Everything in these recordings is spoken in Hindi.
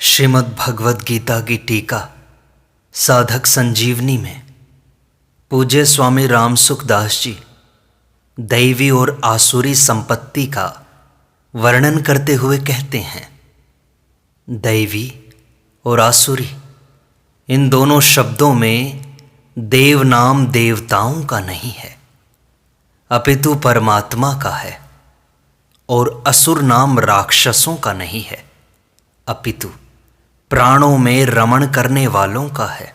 श्रीमद् भगवद गीता की टीका साधक संजीवनी में पूज्य स्वामी रामसुख दास जी दैवी और आसुरी संपत्ति का वर्णन करते हुए कहते हैं, दैवी और आसुरी इन दोनों शब्दों में देव नाम देवताओं का नहीं है अपितु परमात्मा का है, और असुर नाम राक्षसों का नहीं है अपितु प्राणों में रमण करने वालों का है।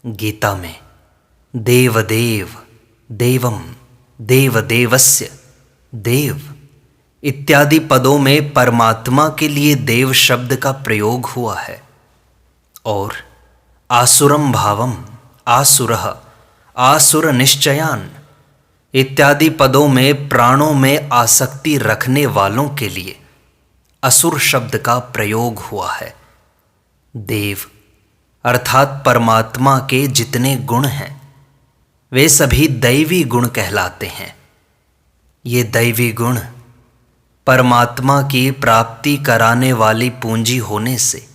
गीता में देवदेव, देवम, देवदेवस्य, देव इत्यादि पदों में परमात्मा के लिए देव शब्द का प्रयोग हुआ है, और आसुरम भावम, आसुरः, आसुर निश्चयान इत्यादि पदों में प्राणों में आसक्ति रखने वालों के लिए असुर शब्द का प्रयोग हुआ है। देव अर्थात परमात्मा के जितने गुण हैं वे सभी दैवी गुण कहलाते हैं। ये दैवी गुण परमात्मा की प्राप्ति कराने वाली पूंजी होने से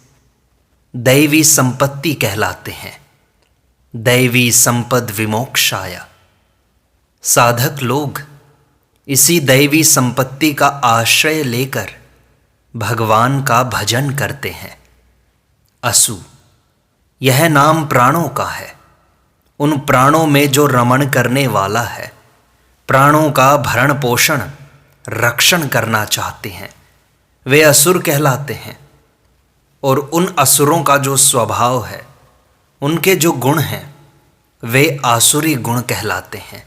दैवी संपत्ति कहलाते हैं। दैवी संपद विमोक्षाय, साधक लोग इसी दैवी संपत्ति का आश्रय लेकर भगवान का भजन करते हैं। असु यह नाम प्राणों का है। उन प्राणों में जो रमण करने वाला है, प्राणों का भरण पोषण रक्षण करना चाहते हैं, वे असुर कहलाते हैं। और उन असुरों का जो स्वभाव है, उनके जो गुण हैं, वे आसुरी गुण कहलाते हैं।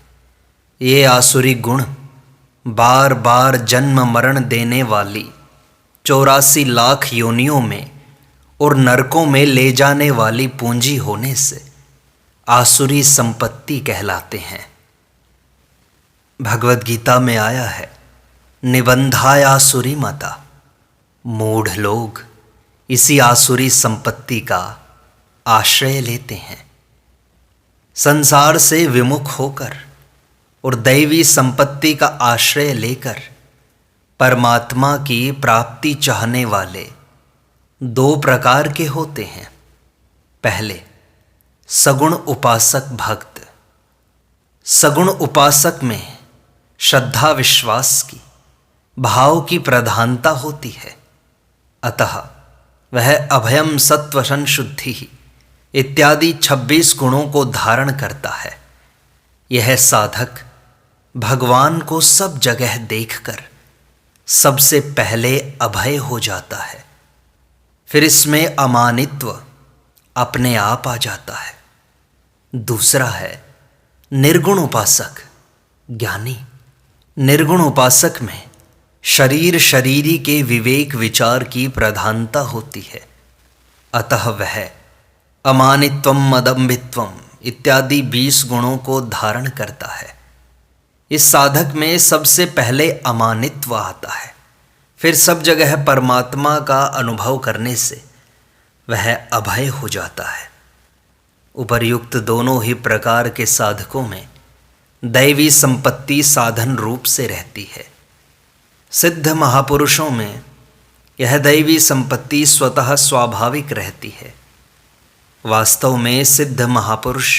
ये आसुरी गुण बार बार जन्म मरण देने वाली 84 लाख योनियों में और नरकों में ले जाने वाली पूंजी होने से आसुरी संपत्ति कहलाते हैं। भगवद गीता में आया है, निबंधाय आसुरी मता, मूढ़ लोग इसी आसुरी संपत्ति का आश्रय लेते हैं। संसार से विमुख होकर और दैवी संपत्ति का आश्रय लेकर परमात्मा की प्राप्ति चाहने वाले दो प्रकार के होते हैं। पहले सगुण उपासक भक्त। सगुण उपासक में श्रद्धा विश्वास की, भाव की प्रधानता होती है, अतः वह अभयम सत्व संशुद्धि इत्यादि 26 गुणों को धारण करता है। यह साधक भगवान को सब जगह देखकर सबसे पहले अभय हो जाता है। फिर इसमें अमानित्व अपने आप आ जाता है। दूसरा है निर्गुण उपासक, ज्ञानी। निर्गुण उपासक में शरीर शरीरी के विवेक विचार की प्रधानता होती है, अतः वह अमानित्वम मदम्बित्वम इत्यादि 20 गुणों को धारण करता है। इस साधक में सबसे पहले अमानित्व आता है। फिर सब जगह परमात्मा का अनुभव करने से वह अभय हो जाता है। उपर्युक्त दोनों ही प्रकार के साधकों में दैवी संपत्ति साधन रूप से रहती है। सिद्ध महापुरुषों में यह दैवी संपत्ति स्वतः स्वाभाविक रहती है। वास्तव में सिद्ध महापुरुष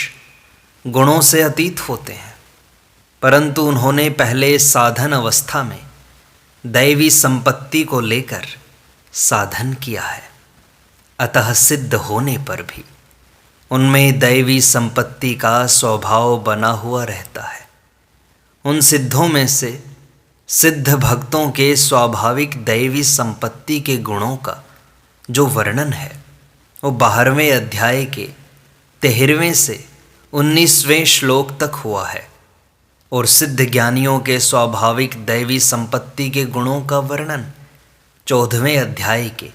गुणों से अतीत होते हैं, परंतु उन्होंने पहले साधन अवस्था में दैवी संपत्ति को लेकर साधन किया है, अतः सिद्ध होने पर भी उनमें दैवी संपत्ति का स्वभाव बना हुआ रहता है। उन सिद्धों में से सिद्ध भक्तों के स्वाभाविक दैवी संपत्ति के गुणों का जो वर्णन है वो 12वें अध्याय के 13वें से 19वें श्लोक तक हुआ है, और सिद्ध ज्ञानियों के स्वाभाविक दैवी संपत्ति के गुणों का वर्णन 14वें अध्याय के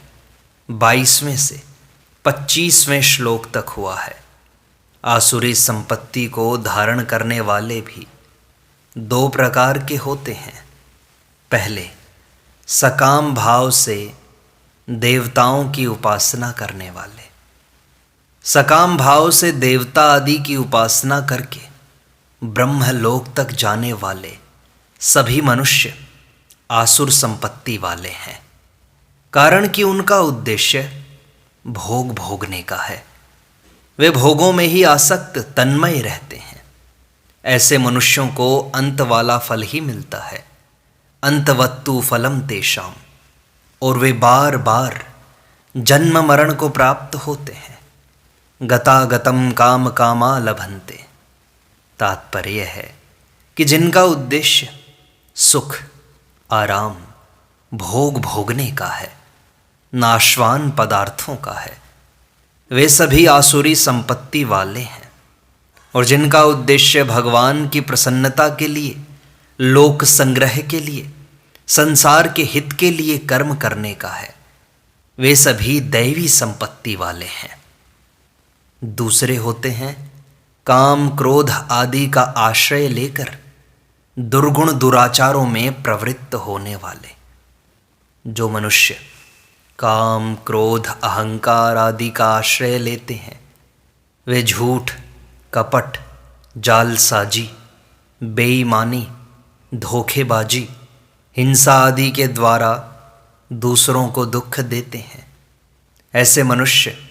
22वें से 25वें श्लोक तक हुआ है। आसुरी संपत्ति को धारण करने वाले भी दो प्रकार के होते हैं। पहले सकाम भाव से देवताओं की उपासना करने वाले। सकाम भाव से देवता आदि की उपासना करके ब्रह्मलोक तक जाने वाले सभी मनुष्य आसुर संपत्ति वाले हैं। कारण कि उनका उद्देश्य भोग भोगने का है। वे भोगों में ही आसक्त तन्मय रहते हैं। ऐसे मनुष्यों को अंत वाला फल ही मिलता है, अंतवत्तु फलम तेषाम, और वे बार बार जन्म मरण को प्राप्त होते हैं। गतागतम काम कामा लभन्ते। तात्पर्य है कि जिनका उद्देश्य सुख, आराम, भोग भोगने का है, नाशवान पदार्थों का है, वे सभी आसुरी संपत्ति वाले हैं। और जिनका उद्देश्य भगवान की प्रसन्नता के लिए, लोक संग्रह के लिए, संसार के हित के लिए कर्म करने का है, वे सभी दैवी संपत्ति वाले हैं। दूसरे होते हैं काम क्रोध आदि का आश्रय लेकर दुर्गुण दुराचारों में प्रवृत्त होने वाले। जो मनुष्य काम क्रोध अहंकार आदि का आश्रय लेते हैं, वे झूठ, कपट, जालसाजी, बेईमानी, धोखेबाजी, हिंसा आदि के द्वारा दूसरों को दुख देते हैं। ऐसे मनुष्य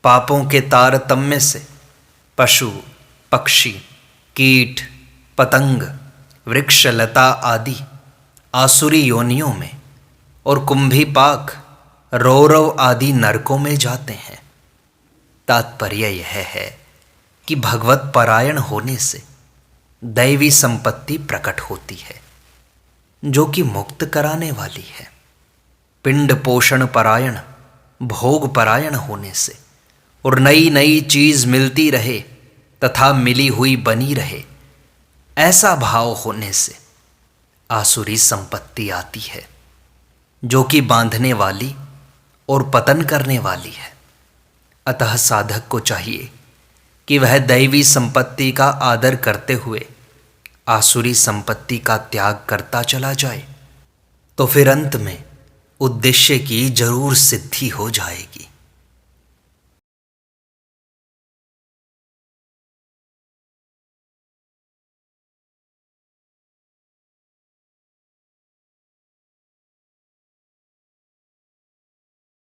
पापों के तारतम्य से पशु, पक्षी, कीट, पतंग, वृक्ष, लता आदि आसुरी योनियों में और कुंभीपाक, रौरव आदि नरकों में जाते हैं। तात्पर्य यह है कि भगवत परायण होने से दैवी संपत्ति प्रकट होती है, जो कि मुक्त कराने वाली है। पिंड पोषण परायण, भोग परायण होने से और नई नई चीज मिलती रहे तथा मिली हुई बनी रहे, ऐसा भाव होने से आसुरी संपत्ति आती है, जो कि बांधने वाली और पतन करने वाली है। अतः साधक को चाहिए कि वह दैवी संपत्ति का आदर करते हुए आसुरी संपत्ति का त्याग करता चला जाए, तो फिर अंत में उद्देश्य की जरूर सिद्धि हो जाएगी।